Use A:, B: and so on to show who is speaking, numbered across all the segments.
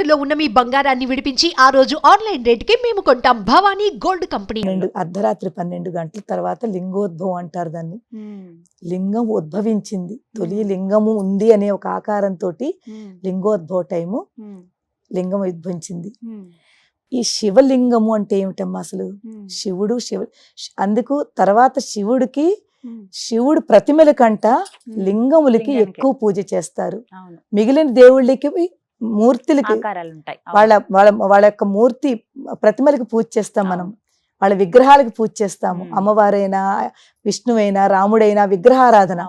A: తాకట్టులో ఉన్న మీ బంగారాన్ని విడిపించి ఆ రోజు ఆన్లైన్ రేటుకి మేము కొంటాం. Bhavani gold company.
B: అర్ధరాత్రి 12 గంటల తర్వాత లింగోద్భవం అంటారు దాన్ని. లింగం ఉద్భవించింది, తొలి లింగము ఉంది అనే ఒక ఆకారంతో లింగోద్భవ టైము లింగం ఉద్భవించింది. ఈ శివలింగము అంటే ఏమిటమ్మా అసలు? శివుడు అందుకు తర్వాత శివుడు ప్రతిమల కంట లింగములకి ఎక్కువ పూజ చేస్తారు. మిగిలిన దేవుళ్ళకి మూర్తులకి వాళ్ళ యొక్క మూర్తి ప్రతిమలకి పూజ చేస్తాం మనం, వాళ్ళ విగ్రహాలకు పూజ చేస్తాము. అమ్మవారైనా విష్ణువైనా రాముడైనా విగ్రహారాధన,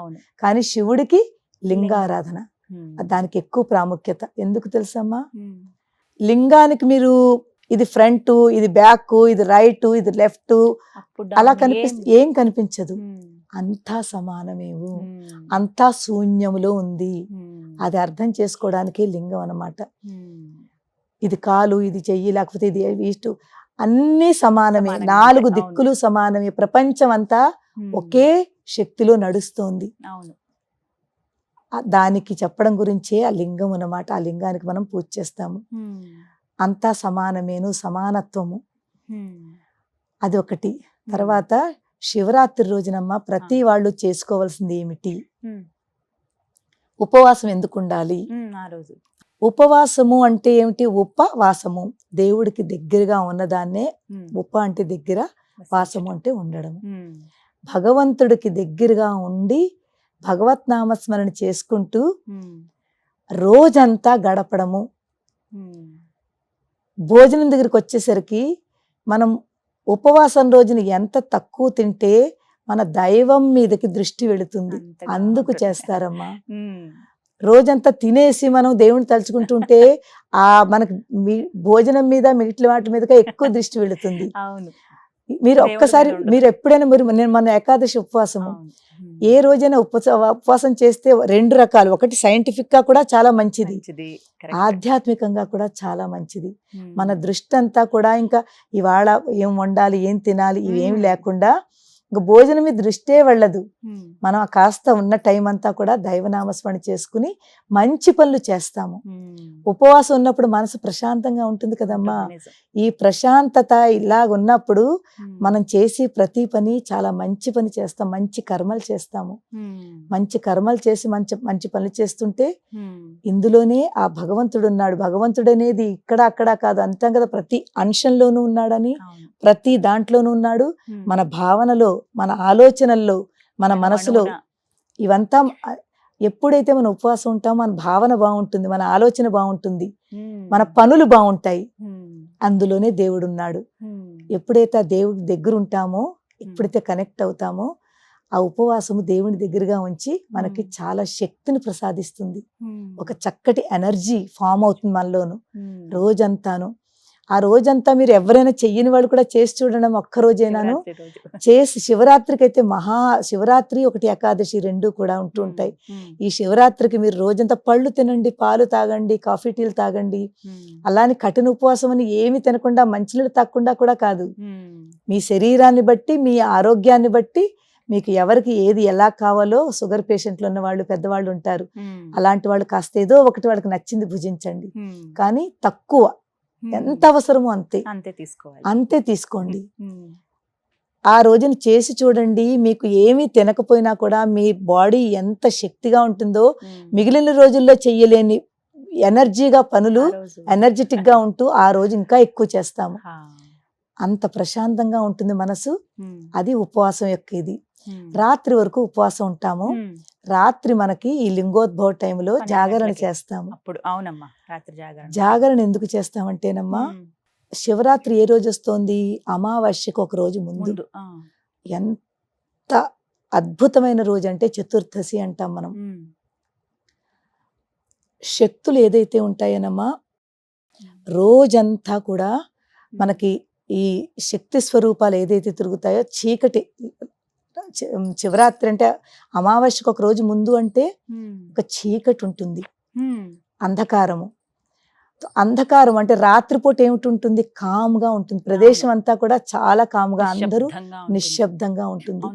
B: కానీ శివుడికి లింగారాధన. దానికి ఎక్కువ ప్రాముఖ్యత. ఎందుకు తెలుసమ్మా? లింగానికి మీరు ఇది ఫ్రంట్, ఇది బ్యాక్, ఇది రైట్, ఇది లెఫ్ట్ అలా ఏం కనిపించదు. అంతా సమానమేవు, అంతా శూన్యములో ఉంది. అది అర్థం చేసుకోవడానికి లింగం అన్నమాట. ఇది కాలు, ఇది చెయ్యి, లేకపోతే ఇది ఇష్టు, అన్ని సమానమే. 4 దిక్కులు సమానమే. ప్రపంచం అంతా ఒకే శక్తిలో నడుస్తోంది. దానికి చెప్పడం గురించే ఆ లింగం అన్నమాట. ఆ లింగానికి మనం పూజ చేస్తాము. అంతా సమానమేను, సమానత్వము, అది ఒకటి. తర్వాత శివరాత్రి రోజునమ్మ ప్రతి వాళ్ళు చేసుకోవాల్సింది ఏమిటి? ఉపవాసం ఎందుకు ఉండాలి? ఉపవాసము అంటే ఏమిటి? ఉపవాసము దేవుడికి దగ్గరగా ఉన్నదాన్నే ఉప అంటే దగ్గర, వాసము అంటే ఉండడం. భగవంతుడికి దగ్గరగా ఉండి భగవత్ నామస్మరణ చేసుకుంటూ రోజంతా గడపడము. భోజనం దగ్గరికి వచ్చేసరికి మనం ఉపవాసం రోజున ఎంత తక్కువ తింటే మన దైవం మీదకి దృష్టి వెళుతుంది. అందుకు చేస్తారమ్మా. రోజంతా తినేసి మనం దేవుని తలుచుకుంటుంటే మనకు భోజనం మీద మిగిలిన వాటి మీదగా ఎక్కువ దృష్టి వెళుతుంది. మీరు ఒక్కసారి మీరు ఎప్పుడైనా నేను మన ఏకాదశి ఉపవాసము ఏ రోజైనా ఉపవాసం చేస్తే 2 రకాలు. ఒకటి సైంటిఫిక్ గా కూడా చాలా మంచిది, ఆధ్యాత్మికంగా కూడా చాలా మంచిది. మన దృష్టి అంతా కూడా ఇంకా ఇవాళ ఏం వండాలి, ఏం తినాలి, ఇవేమి లేకుండా ఇంకా భోజనం మీద దృష్టే వెళ్ళదు. మనం కాస్త ఉన్న టైం అంతా కూడా దైవనామస్మరణ చేసుకుని మంచి పనులు చేస్తాము. ఉపవాసం ఉన్నప్పుడు మనసు ప్రశాంతంగా ఉంటుంది కదమ్మా. ఈ ప్రశాంతత ఇలాగ ఉన్నప్పుడు మనం చేసి ప్రతి పని చాలా మంచి పని చేస్తాం, మంచి కర్మలు చేస్తాము. మంచి కర్మలు చేసి మంచి పనులు చేస్తుంటే ఇందులోనే ఆ భగవంతుడు ఉన్నాడు. భగవంతుడు అనేది ఇక్కడ అక్కడ కాదు, అంతా కదా, ప్రతి అంశంలోనూ ఉన్నాడని, ప్రతి దాంట్లోనూ ఉన్నాడు. మన భావనలో, మన ఆలోచనల్లో, మన మనసులో, ఇవంతా ఎప్పుడైతే మనం ఉపవాసం ఉంటామో మన భావన బాగుంటుంది, మన ఆలోచన బాగుంటుంది, మన పనులు బాగుంటాయి. అందులోనే దేవుడు ఉన్నాడు. ఎప్పుడైతే ఆ దేవుడి దగ్గర ఉంటామో, ఎప్పుడైతే కనెక్ట్ అవుతామో, ఆ ఉపవాసము దేవుని దగ్గరగా ఉంచి మనకి చాలా శక్తిని ప్రసాదిస్తుంది. ఒక చక్కటి ఎనర్జీ ఫామ్ అవుతుంది మనలోను రోజంతాను. ఆ రోజంతా మీరు ఎవరైనా చెయ్యని వాళ్ళు కూడా చేసి చూడడం, ఒక్క రోజైనాను చేసి. శివరాత్రికి అయితే శివరాత్రి ఒకటి ఏకాదశి 2 కూడా ఉంటూ ఉంటాయి. ఈ శివరాత్రికి మీరు రోజంతా పళ్ళు తినండి, పాలు తాగండి, కాఫీ టీలు తాగండి. అలానే కఠిన ఉపవాసం అని ఏమి తినకుండా, మంచినీళ్ళు తాగకుండా కూడా కాదు. మీ శరీరాన్ని బట్టి, మీ ఆరోగ్యాన్ని బట్టి, మీకు ఎవరికి ఏది ఎలా కావాలో, షుగర్ పేషెంట్లు ఉన్న వాళ్ళు, పెద్దవాళ్ళు ఉంటారు, అలాంటి వాళ్ళు కాస్త ఏదో ఒకటి వాళ్ళకి నచ్చింది భుజించండి. కానీ తక్కువ, ఎంత అవసరమో అంతే తీసుకోండి. ఆ రోజున చేసి చూడండి. మీకు ఏమీ తినకపోయినా కూడా మీ బాడీ ఎంత శక్తిగా ఉంటుందో, మిగిలిన రోజుల్లో చెయ్యలేని ఎనర్జీగా పనులు, ఎనర్జెటిక్ గా ఉంటూ ఆ రోజు ఇంకా ఎక్కువ చేస్తాము. అంత ప్రశాంతంగా ఉంటుంది మనసు. అది ఉపవాసం యొక్క ఇది. రాత్రి వరకు ఉపవాసం ఉంటాము. రాత్రి మనకి ఈ లింగోద్భవ టైంలో జాగరణ చేస్తాము. జాగరణ ఎందుకు చేస్తామంటేనమ్మా, శివరాత్రి ఏ రోజు వస్తోంది? అమావాస్యకు ఒక రోజు ముందు. ఎంత అద్భుతమైన రోజు అంటే చతుర్దశి అంటాం మనం. శక్తులు ఏదైతే ఉంటాయనమ్మా, రోజంతా కూడా మనకి ఈ శక్తి స్వరూపాలు ఏదైతే తిరుగుతాయో, చీకటి శివరాత్రి అంటే అమావాస్యకు ఒక రోజు ముందు అంటే ఒక చీకటి ఉంటుంది, అంధకారము. అంధకారం అంటే రాత్రిపూట ఏమిటి ఉంటుంది? కామ్గా ఉంటుంది. ప్రదేశం అంతా కూడా చాలా కామ్గా, అందరూ నిశ్శబ్దంగా ఉంటుంది.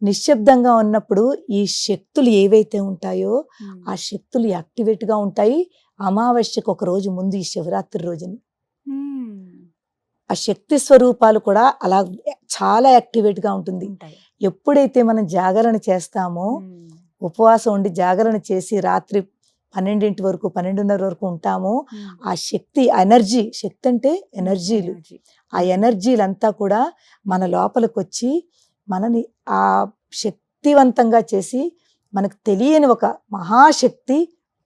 B: నిశ్శబ్దంగా ఉన్నప్పుడు ఈ శక్తులు ఏవైతే ఉంటాయో ఆ శక్తులు యాక్టివేట్ గా ఉంటాయి. అమావాస్యకు ఒక రోజు ముందు ఈ శివరాత్రి రోజుని
C: ఉమ్.
B: ఆ శక్తి స్వరూపాలు కూడా అలా చాలా యాక్టివేట్ గా ఉంటుంది.
C: ఉంటాయి.
B: ఎప్పుడైతే మనం జాగరణ చేస్తామో,
C: ఉమ్.
B: ఉపవాసం ఉండి జాగరణ చేసి రాత్రి 12 వరకు 12:30 వరకు ఉంటామో,
C: ఉమ్.
B: ఆ శక్తి ఎనర్జీ, శక్తి అంటే ఎనర్జీలు,
C: ఎనర్జీ.
B: ఆ ఎనర్జీలంతా కూడా మన లోపలికి వచ్చి మనని ఆ శక్తివంతంగా చేసి మనకు తెలియని ఒక మహాశక్తి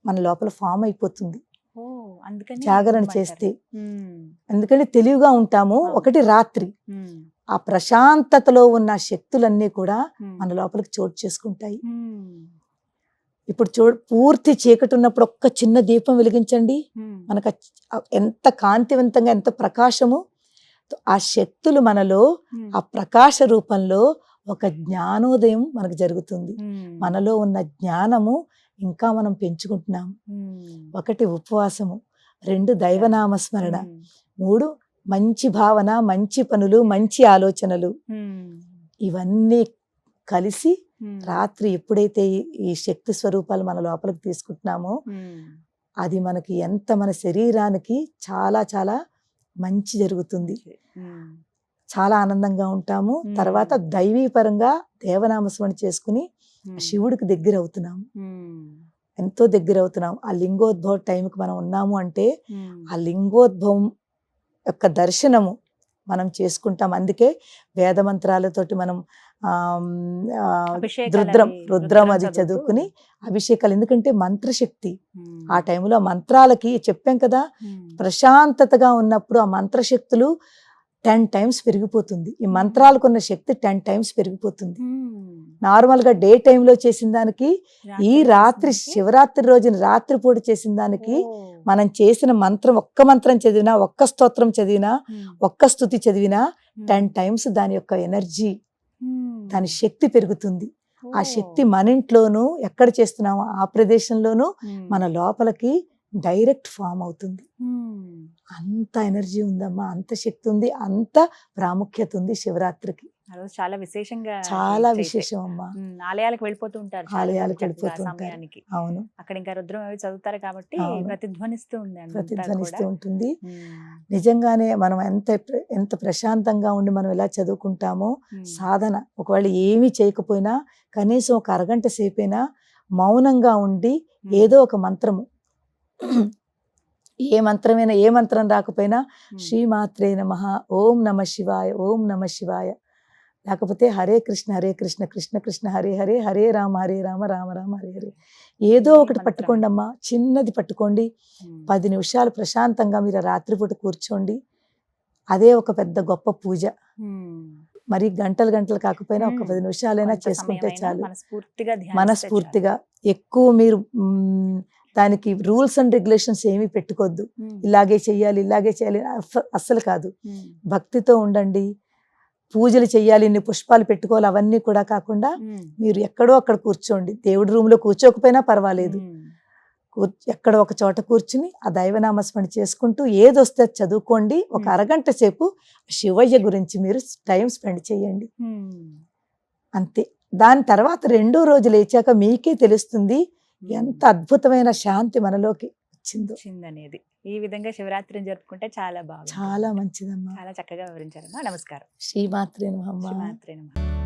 B: మన లోపల ఫామ్ అయిపోతుంది
C: ఓ, అందుకని
B: జాగరణ
C: ఏమంటారు?
B: చేస్తే.
C: ఉమ్.
B: ఎందుకంటే తెలివిగా ఉంటాము.
C: అవును.
B: ఒకటి రాత్రి
C: ఉమ్.
B: ఆ ప్రశాంతతలో ఉన్న శక్తులన్నీ కూడా
C: ఉమ్.
B: మన లోపలికి చోటు చేసుకుంటాయి.
C: ఉమ్.
B: ఇప్పుడు పూర్తి చీకటి ఉన్నప్పుడు ఒక్క చిన్న దీపం వెలిగించండి,
C: ఉమ్.
B: మనకు ఎంత కాంతివంతంగా, ఎంత ప్రకాశము. ఆ శక్తులు మనలో
C: ఉమ్.
B: ఆ ప్రకాశ రూపంలో ఒక జ్ఞానోదయం మనకు జరుగుతుంది.
C: ఉమ్.
B: మనలో ఉన్న జ్ఞానము ఇంకా మనం పెంచుకుంటున్నాము.
C: ఉమ్.
B: ఒకటి ఉపవాసము, 2 దైవనామస్మరణ,
C: ఉమ్.
B: 3 మంచి భావన, మంచి పనులు, మంచి ఆలోచనలు.
C: ఉమ్.
B: ఇవన్నీ కలిసి
C: ఉమ్.
B: రాత్రి ఎప్పుడైతే ఈ శక్తి స్వరూపాలు మన లోపలికి తీసుకుంటున్నామో,
C: ఉమ్.
B: అది మనకి ఎంత మన శరీరానికి చాలా చాలా మంచి జరుగుతుంది.
C: ఉమ్.
B: చాలా ఆనందంగా ఉంటాము. తర్వాత దైవీపరంగా దేవనామస్మరణ చేసుకుని
C: ఉమ్.
B: శివుడికి దగ్గర అవుతున్నాము,
C: ఉమ్.
B: ఎంతో దగ్గర అవుతున్నాం. ఆ లింగోద్భవ టైంకి మనం ఉన్నాము అంటే
C: ఉమ్.
B: ఆ లింగోద్భవం యొక్క దర్శనము మనం చేసుకుంటాం. అందుకే వేద మంత్రాలతోటి మనం
C: అభిషేకాలు
B: రుద్రం
C: అవి
B: రుద్రం అది
C: చదువుతూ.
B: చదువుకుని అభిషేకాలు. ఎందుకంటే మంత్రశక్తి
C: ఉమ్.
B: ఆ టైంలో మంత్రాలకి చెప్పాం కదా,
C: ఉమ్.
B: ప్రశాంతతగా ఉన్నప్పుడు ఆ మంత్రశక్తులు 10 టైమ్స్ పెరిగిపోతుంది. ఈ మంత్రాలకున్న శక్తి 10 టైమ్స్ పెరిగిపోతుంది.
C: ఉమ్.
B: నార్మల్గా డే టైంలో చేసిన దానికి ఈ రాత్రి
C: చేసినకి?
B: శివరాత్రి రోజున రాత్రిపూట చేసిన దానికి
C: ఓ.
B: మనం చేసిన మంత్రం, ఒక్క మంత్రం చదివినా, ఒక్క స్తోత్రం చదివినా,
C: ఉమ్.
B: ఒక్క స్తుతి చదివినా 10 టైమ్స్ దాని యొక్క ఎనర్జీ,
C: ఉమ్.
B: దాని శక్తి పెరుగుతుంది. ఆ
C: ఓ.
B: శక్తి మన ఇంట్లోనూ ఎక్కడ చేస్తున్నామో ఆ ప్రదేశంలోనూ
C: ఉమ్.
B: మన లోపలికి డైరెక్ట్ ఫామ్ అవుతుంది.
C: ఉమ్.
B: అంత ఎనర్జీ ఉందమ్మా, అంత శక్తి ఉంది, అంత ప్రాముఖ్యత ఉంది శివరాత్రికి.
C: ఆ రోజు చాలా విశేషంగా
B: చాలా
C: చేసే.
B: విశేషం అమ్మా.
C: ఆలయాలకు వెళ్ళిపోతూ ఉంటారు చాలా మంది
B: ఆలయాలకు
C: చక్కగా
B: వెళ్ళిపోతూ ఉంటారు.
C: సమయానికి.
B: అవును,
C: అక్కడ ఇంకా రుద్రం అవి చదువుతారు కాబట్టి
B: అవును.
C: ప్రతిధ్వనిస్తూ ఉంది అంతా
B: ప్రతిధ్వనిస్తూ
C: కూడా.
B: ఉంటుంది.
C: ఉమ్.
B: నిజంగానే మనం ఎంత ప్రశాంతంగా ఉండి మనం ఎలా చదువుకుంటామో,
C: ఉమ్.
B: సాధన ఒకవేళ ఏమీ చేయకపోయినా కనీసం ఒక అరగంట సేపైనా మౌనంగా ఉండి
C: ఉమ్.
B: ఏదో ఒక మంత్రము, ఏ మంత్రమైనా, ఏ మంత్రం రాకపోయినా
C: ఉమ్.
B: శ్రీమాత్రే నమః, ఓం నమ శివాయ, ఓం నమ శివాయ, లేకపోతే హరే కృష్ణ కృష్ణ కృష్ణ హరే హరే, హరే రామ రామ రామ హరే హరే, ఏదో
C: ఏ
B: ఒకటి
C: మంత్రం?
B: పట్టుకోండి అమ్మా, చిన్నది పట్టుకోండి.
C: ఉమ్.
B: 10 నిమిషాలు ప్రశాంతంగా మీరు రాత్రిపూట కూర్చోండి. అదే ఒక పెద్ద గొప్ప పూజ.
C: ఉమ్.
B: మరి గంటలు గంటలు కాకపోయినా ఒక 10 నిమిషాలైనా
C: కొంత
B: చేసుకుంటే
C: సమయమైనా
B: చాలు.
C: మనస్ఫూర్తిగా ధ్యానిస్తే
B: మనస్ఫూర్తిగా ఎక్కువ మీరు దానికి రూల్స్ అండ్ రెగ్యులేషన్స్ ఏమీ పెట్టుకోవద్దు.
C: చాలు. ఉమ్.
B: ఇలాగే చెయ్యాలి, ఇలాగే చేయాలి, అస్సలు కాదు.
C: ఉమ్.
B: భక్తితో ఉండండి. పూజలు చెయ్యాలి, ఇన్ని పుష్పాలు పెట్టుకోవాలి, అవన్నీ కూడా కాకుండా
C: ఉమ్.
B: మీరు ఎక్కడో అక్కడ కూర్చోండి. దేవుడి రూమ్ లో కూర్చోకపోయినా పర్వాలేదు,
C: ఉమ్.
B: ఎక్కడ ఒక చోట కూర్చుని ఆ దైవనామస్మరణ చేసుకుంటూ ఏదొస్తే అది చదువుకోండి. ఒక అరగంట సేపు శివయ్య గురించి మీరు టైం స్పెండ్ చేయండి,
C: ఉమ్.
B: అంతే. దాని తర్వాత 2వ రోజు లేచాక మీకే తెలుస్తుంది ఎంత అద్భుతమైన శాంతి మనలోకి
C: వచ్చిందనేది. ఈ విధంగా శివరాత్రిని జరుపుకుంటే చాలా బాగుంది.
B: చాలా మంచిదమ్మా.
C: చాలా చక్కగా వివరించారమ్మా. నమస్కారం.
B: శ్రీమాత్రే నమః.
C: శ్రీమాత్రే నమః.